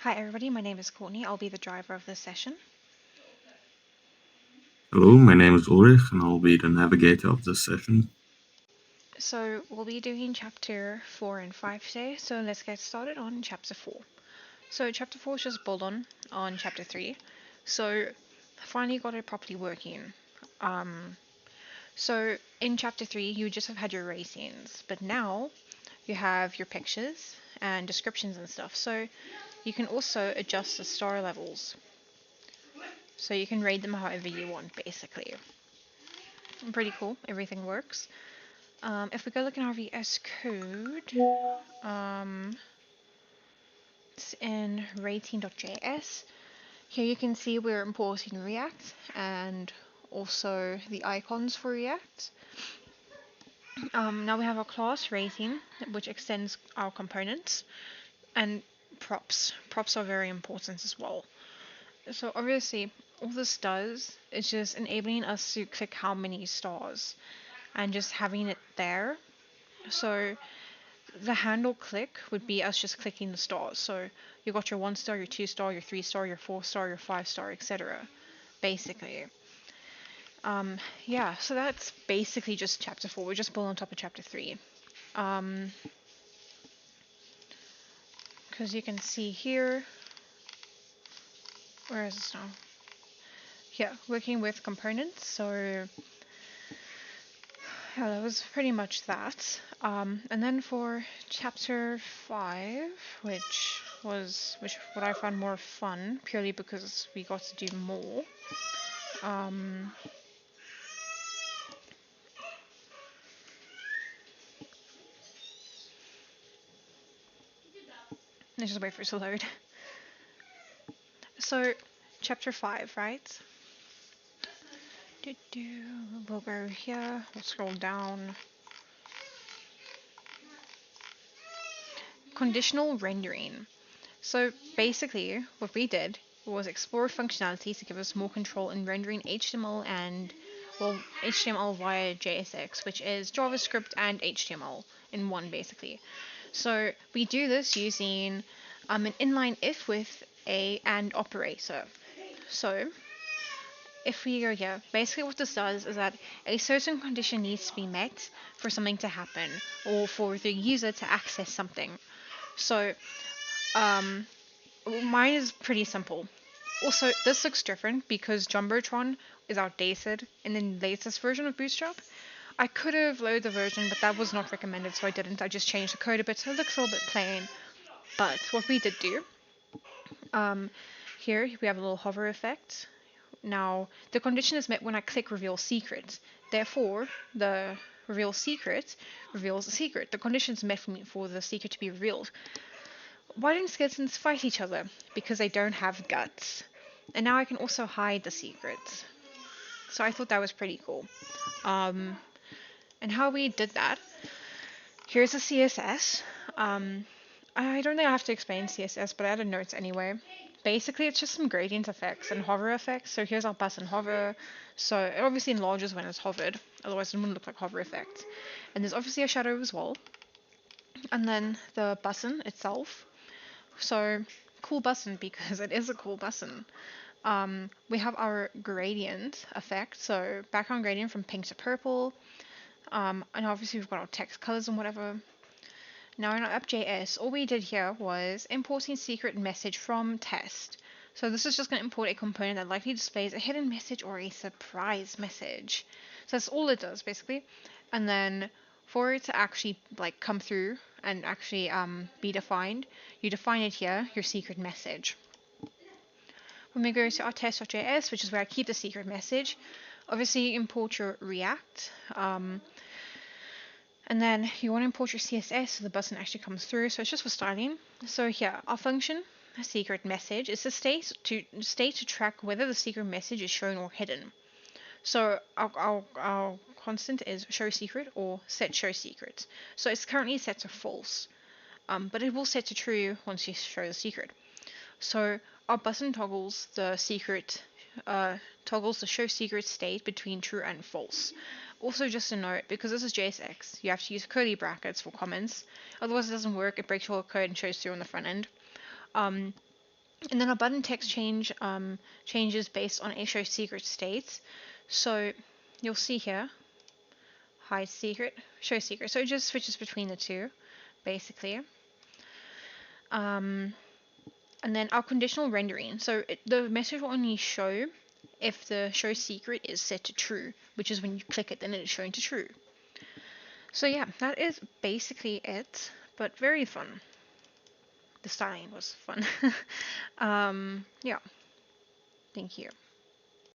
Hi everybody, my name is Courtney. I'll be the driver of this session. Hello, my name is Ulrich and I'll be the navigator of this session. So we'll be doing chapter 4 and 5 today, so let's get started on chapter 4. So chapter 4 is just build on chapter 3. So finally got it properly working. So in chapter 3 you just have had your race scenes, but now you have your pictures and descriptions and stuff. So you can also adjust the star levels. So you can rate them however you want basically. Pretty cool, everything works. If we go look in our VS Code, it's in rating.js. Here you can see we're importing React and also the icons for React. Now we have our class rating, which extends our components, and props. Props are very important as well. So obviously, all this does is just enabling us to click how many stars and just having it there. So the handle click would be us just clicking the stars. So you got your 1 star, your 2 star, your 3 star, your 4 star, your 5 star, etc. Basically. Yeah, so that's basically just chapter 4. We just build on top of chapter 3. Because you can see here, where is this now? Yeah, working with components. So yeah, that was pretty much that. And then for chapter 5, which what I found more fun, purely because we got to do more. Let's just wait for it to load. So, chapter 5, right? We'll go here, we'll scroll down. Conditional rendering. So basically, what we did was explore functionality to give us more control in rendering HTML and, well, HTML via JSX, which is JavaScript and HTML in one basically. So we do this using an inline if with a and operator. So if we go here, basically what this does is that a certain condition needs to be met for something to happen or for the user to access something. So mine is pretty simple. Also, this looks different because Jumbotron is outdated in the latest version of Bootstrap. I could have loaded the version, but that was not recommended, so I didn't. I just changed the code a bit, so it looks a little bit plain. But what we did do, here we have a little hover effect. Now, the condition is met when I click reveal secret. Therefore, the reveal secret reveals the secret. The condition is met for the secret to be revealed. Why don't skeletons fight each other? Because they don't have guts. And now I can also hide the secrets. So I thought that was pretty cool. And how we did that, here's a CSS. I don't think I have to explain CSS, but I added notes anyway. Basically, it's just some gradient effects and hover effects. So here's our button hover. So it obviously enlarges when it's hovered, otherwise it wouldn't look like hover effect. And there's obviously a shadow as well. And then the button itself. So cool button because it is a cool button. We have our gradient effect, so background gradient from pink to purple. And obviously we've got our text colors and whatever. Now in our app.js, all we did here was importing secret message from test. So this is just going to import a component that likely displays a hidden message or a surprise message. So that's all it does basically. And then for it to actually like come through and actually be defined, you define it here, your secret message. When we go to our test.js, which is where I keep the secret message, obviously you import your React, and then you want to import your CSS so the button actually comes through. So it's just for styling. So here, our function, secret message, is the state to track whether the secret message is shown or hidden. So our constant is show secret or set show secret. So it's currently set to false, but it will set to true once you show the secret. So our button toggles the show secret state between true and false. Also, just a note, because this is JSX, you have to use curly brackets for comments. Otherwise, it doesn't work. It breaks your code and shows through on the front end. And then our button text changes based on a show secret state. So you'll see here, hide secret, show secret. So it just switches between the two, basically. And then our conditional rendering. So the message will only show if the show secret is set to true, which is when you click it, then it is shown to true. So yeah, that is basically it, but very fun. The styling was fun. Yeah, thank you.